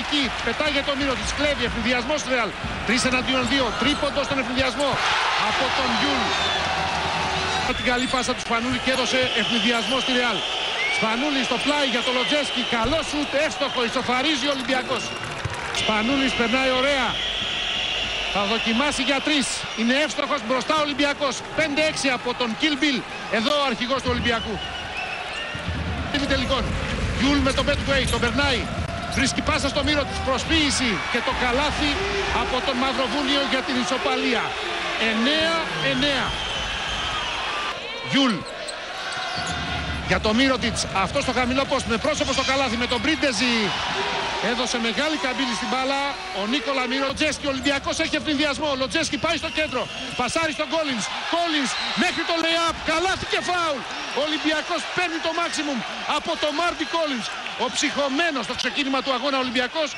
εκεί. Πετάει για το Μύρωτιτς. Κλέβει. Ευνηδιασμός Ρεάλ. 3 εναντίον 2. Τρίποντο στον ευνηδιασμό από τον Γιούλ. Την καλή πάσα του Σπανούλη και έδωσε ευνηδιασμό στη Ρεάλ. Σπανούλης στο πλάι για τον Λοτζέσκι. Καλό σουτ, εύστοχο. Ισοφαρίζει ο Ολυμπιακός. Σπανούλης περνάει ωραία. Θα δοκιμάσει για 3. Είναι εύστοχος μπροστά ο Ολυμπιακός. 5-6 από τον Kill Bill. Εδώ ο αρχηγός του Ολυμπιακού. Τελικών. Γιούλ με τον Petway. Τον περνάει. Βρίσκει πάσα στο Μύρωτιτς. Προσποίηση και το καλάθι από τον Μαυροβούνιο για την ισοπαλία. 9-9. Γιούλ. Για το Μύρωτιτς. Αυτό στο χαμηλό post με πρόσωπο στο καλάθι με τον Πρίντεζι. Έδωσε μεγάλη καμπύλη στην μπάλα ο Νίκολα Μύρωτιτς. Λοτζέσκι, ο Ολυμπιακός έχει ευνηδιασμό. Λοτζέσκι πάει στο κέντρο. Πασάρει στον Κόλινς. Κόλινς μέχρι το lay-up. Καλάθι και φάουλ. Ο Ολυμπιακός παίρνει το maximum από το Μάρτι Κόλινς. Ο ψυχωμένος στο ξεκίνημα του αγώνα Ολυμπιακός.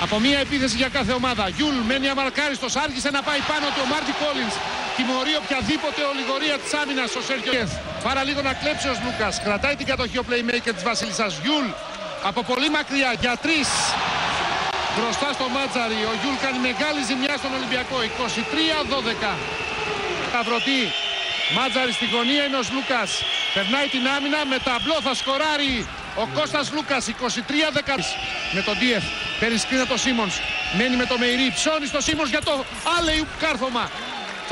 Από μία επίθεση για κάθε ομάδα. Γιούλ μένει αμαρκάριστος. Άρχισε να πάει πάνω του ο Μάρτι Κόλινς. Τιμωρεί οποιαδήποτε ολιγορία της άμυνας ο Σέρχιο. Πάρα λίγο να κλέψει ο Λούκας. Κρατάει την κατοχή ο playmaker της Βασίλισσας. Γιούλ από πολύ μακριά για 3. Μπροστά στο Μάτζαρι. Ο Γιούλ κάνει μεγάλη ζημιά στον Ολυμπιακό. 23-12. Σταυρωτή. Μάτζαρι στη γωνία είναι ο Λούκας. Περνάει την άμυνα με ταμπλό. Θα σκοράρει ο Κώστας Λούκας. 23-10. Με τον Ντίεφ. Παίρνει σκρίνα το Σίμονς. Μένει με το Μεϊρί. Ψώνει στο Σίμονς για το alley-oop κάρφωμα.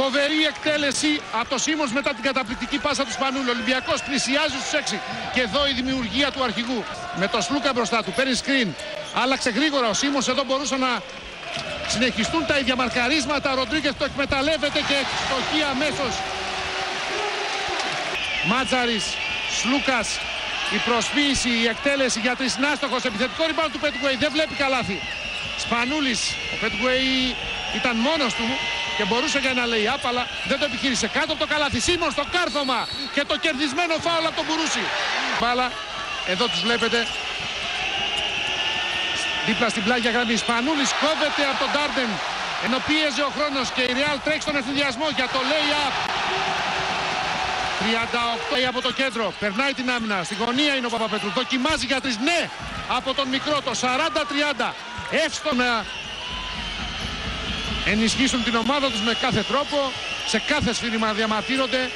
Φοβερή εκτέλεση από το Σίμονς μετά την καταπληκτική πάσα του Σπανούλη. Ο Ολυμπιακός πλησιάζει στους 6. Και εδώ η δημιουργία του αρχηγού. Με το Σλούκα μπροστά του. Παίρνει screen. Άλλαξε γρήγορα ο Σίμονς. Εδώ μπορούσαν να συνεχιστούν τα ίδια μαρκαρίσματα. Ο Ροντρίγκες το εκμεταλλεύεται και ευστοχεί αμέσως. Μάτζαρης, Σλούκας. Η προσποίηση, η εκτέλεση για 3. Νάστοχος. Επιθετικό rebound του Petway. Δεν βλέπει καλάθι. Σπανούλης. Ο Petway ήταν μόνος του και μπορούσε για ένα lay-up, αλλά δεν το επιχείρησε. Κάτω από το καλάθι. Σίμονς στο κάρφωμα και το κερδισμένο φάουλ από τον Μπουρούση. Μπάλα. Εδώ τους βλέπετε. Δίπλα στην πλάγια γραμμή. Σπανούλης κόβεται από τον Ντάρντεν. Ενώ πίεζε ο χρόνος και η Real τρέχει στον ευθυνδιασμό για το lay-up. 38 από το κέντρο. Περνάει την άμυνα. Στη γωνία είναι ο Παπαπέτρου. Δοκιμάζει για 3. Ναι! Από τον μικρό. Το 40-30. Εύστο να ενισχύσουν την ομάδα τους με κάθε τρόπο. Σε κάθε σφύριγμα διαμαρτύρονται.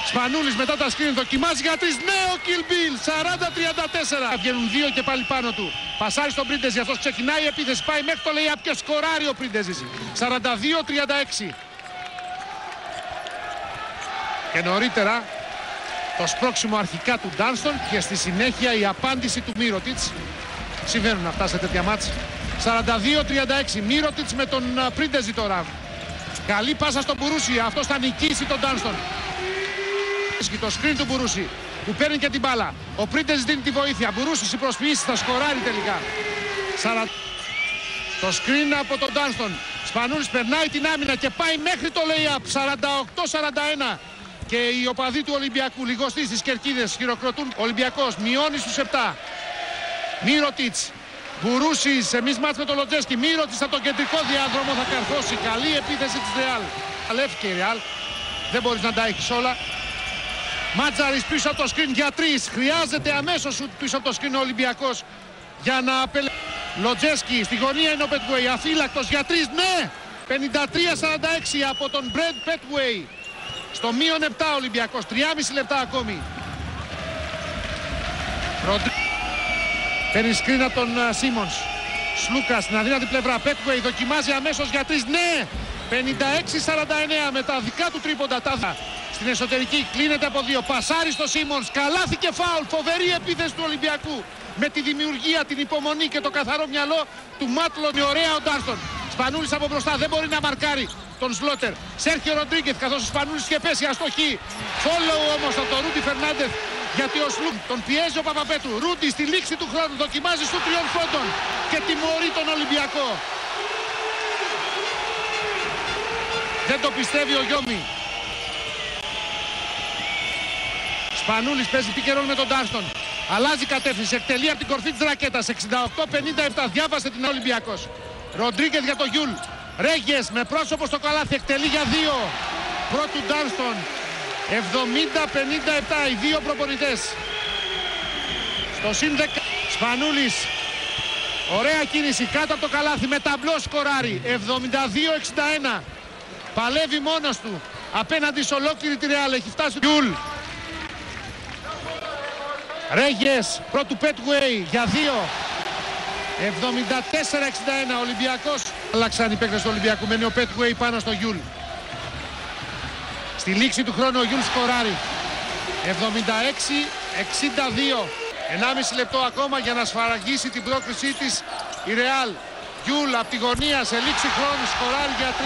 Σπανούλης μετά τα σκριν δοκιμάζει για 3. Ναι! Ο Kill Bill. 40-34. Βγαίνουν 2 και πάλι πάνω του. Πασάρει στον Πρίντεζι. Αυτός ξεκινάει η επίθεση. Πάει μέχρι το lay-up και σκοράρει ο Πρίντεζης. 42-36. Και νωρίτερα το σπρώξιμο αρχικά του Ντάνστον και στη συνέχεια η απάντηση του Μύρωτιτς. Συμβαίνουν αυτά σε τέτοια μάτς. 42-36. Μύρωτιτς με τον Πρίντεζι τώρα. Καλή πάσα στον Μπουρούση. Αυτός θα νικήσει τον Ντάνστον. Το screen του Μπουρούση που παίρνει και την μπάλα. Ο Πρίντεζι δίνει τη βοήθεια. Μπουρούσης η προσποίηση θα σκοράρει τελικά. Το screen από τον Ντάνστον. Σπανούλης περνάει την άμυνα και πάει μέχρι το lay-up. 48-41. Και οι οπαδοί του Ολυμπιακού λιγοστοί στις κερκίδες χειροκροτούν. Ολυμπιακός μειώνει στους 7. Μύρωτιτς. Μπουρούσης. Εμείς μάτς με τον Λοτζέσκι. Μύρωτιτς από τον κεντρικό διάδρομο θα καρφώσει. Καλή επίθεση της Ρεάλ. Αλεύκε η Ρεάλ. Δεν μπορείς να τα έχεις όλα. Μάτζαρης πίσω από το σκριν για 3. Χρειάζεται αμέσως σουτ πίσω από το σκριν ο Ολυμπιακός για να απελευθερώσει. Λοτζέσκι. Στη γωνία είναι ο Petway. Αφύλακτος για 3. Ναι! 53-46 από τον Brad Petway. Στο μείον 7 Ολυμπιακός, 3,5 λεπτά ακόμη. Παίρνει σκριν από τον Σίμονς. Σλούκας στην αδύνατη πλευρά. Petway δοκιμάζει αμέσως για 3. Ναι! 56-49 με τα δικά του τρίποντα. Στην εσωτερική κλείνεται από 2. Πασάρι στο Σίμονς. Καλάθι και φάουλ. Φοβερή επίθεση του Ολυμπιακού. Με τη δημιουργία, την υπομονή και το καθαρό μυαλό του Μάτλον. Είναι ωραία ο Ντάρστον. Σπανούλης από μπροστά. Δεν μπορεί να μαρκάρει τον Σλότερ. Σέρχιο Ροντρίγκεθ καθώς ο Σπανούλης είχε πέσει αστοχή. Follow όμως από τον Ρούντι Φερνάντεθ. Γιατί ο Σλουμ τον πιέζει ο Παπαπέτρου. Ρούντι στη λήξη του χρόνου δοκιμάζει στους 3 πόντων και τιμωρεί τον Ολυμπιακό. Δεν το πιστεύει ο Γιώμη. Σπανούλης παίζει πικερόν με τον Ντάρστον. Αλλάζει κατεύθυνση, εκτελεί από την κορφή της ρακέτας. 68-57, διάβασε την Ολυμπιακός. Ροντρίγκεθ για το Γιούλ. Ρέγγες με πρόσωπο στο καλάθι, εκτελεί για 2. Πρώτου Ντάρστον. 70-57, οι δύο προπονητές. Στο συν 10. Σπανούλης. Ωραία κίνηση κάτω από το καλάθι με ταμπλό σκοράρει. 72-61. Παλεύει μόνος του απέναντι σε ολόκληρη τη Ρεάλ. Έχει φτάσει το Γιούλ. Ρέγιες πρώτου Πέτγουεϊ για 2. 74-61 Ολυμπιακός. Αλλάξαν οι παίκτες του Ολυμπιακού. Μένει ο Πέτγουεϊ πάνω στο Γιούλ. Στη λήξη του χρόνου ο Γιούλ σκοράρει. 76-62. 1,5 λεπτό ακόμα για να σφαραγγίσει την πρόκρισή της η Ρεάλ. Γιούλ από τη γωνία σε λήξη χρόνου σκοράρει για 3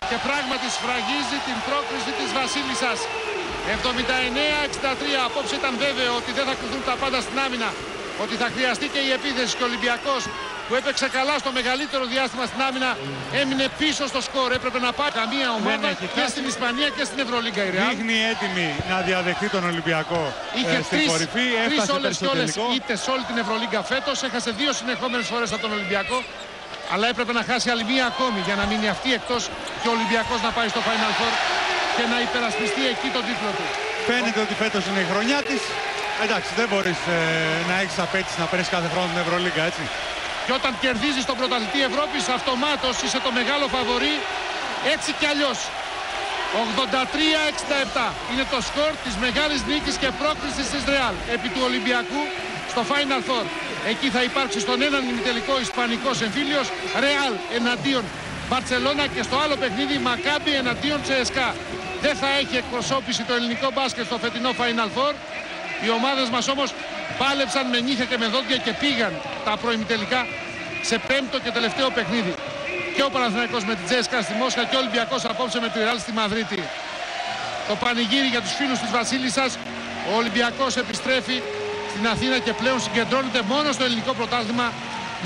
και πράγματι σφραγίζει την πρόκριση της Βασίλισσας. 79-63. Απόψε ήταν βέβαιο ότι δεν θα κρυθούν τα πάντα στην άμυνα, ότι θα χρειαστεί και η επίθεση, και ο Ολυμπιακός που έπαιξε καλά στο μεγαλύτερο διάστημα στην άμυνα έμεινε πίσω στο σκορ. Έπρεπε να πάει καμία ομάδα και στην Ισπανία και στην Ευρωλίγκα η Ρεάλ. Δείχνει έτοιμη να διαδεχτεί τον Ολυμπιακό στην κορυφή. Τρεις όλες στο τελικό. ήττες σε όλη την Ευρωλίγκα φέτος. Έχασε 2 συνεχόμενες φορές από τον Ολυμπιακό. Αλλά έπρεπε να χάσει άλλη μία ακόμη για να μείνει αυτή εκτός και ο Ολυμπιακός να πάει στο Final Four και να υπερασπιστεί εκεί τον τίτλο του. Φαίνεται ότι φέτος είναι η χρονιά της. Εντάξει, δεν μπορείς να έχεις απέτηση να παίρνεις κάθε χρόνο την Ευρωλίγκα, έτσι. Και όταν κερδίζεις τον πρωταθλητή Ευρώπης, αυτομάτως είσαι το μεγάλο φαβορί, έτσι κι αλλιώς. 83-67 είναι το σκορ της μεγάλης νίκης και πρόκρισης της Ρεάλ επί του Ολυμπιακού στο Final Four. Εκεί θα υπάρξει στον έναν ημιτελικό ισπανικός εμφύλιος, Ρεάλ εναντίον Μπαρτσελώνα, και στο άλλο παιχνίδι Μακάμπι εναντίον Τσεσκά. Δεν θα έχει εκπροσώπηση το ελληνικό μπάσκετ στο φετινό Final Four. Οι ομάδες μας όμως πάλεψαν με νύχια και με δόντια και πήγαν τα προημιτελικά σε πέμπτο και τελευταίο παιχνίδι. Και ο Παναθηναϊκός με την Τσέσκα στη Μόσχα και ο Ολυμπιακός απόψε με τη Ρεάλ στη Μαδρίτη. Το πανηγύρι για τους φίλους της Βασίλισσας. Ο Ολυμπιακός επιστρέφει στην Αθήνα και πλέον συγκεντρώνεται μόνο στο ελληνικό πρωτάθλημα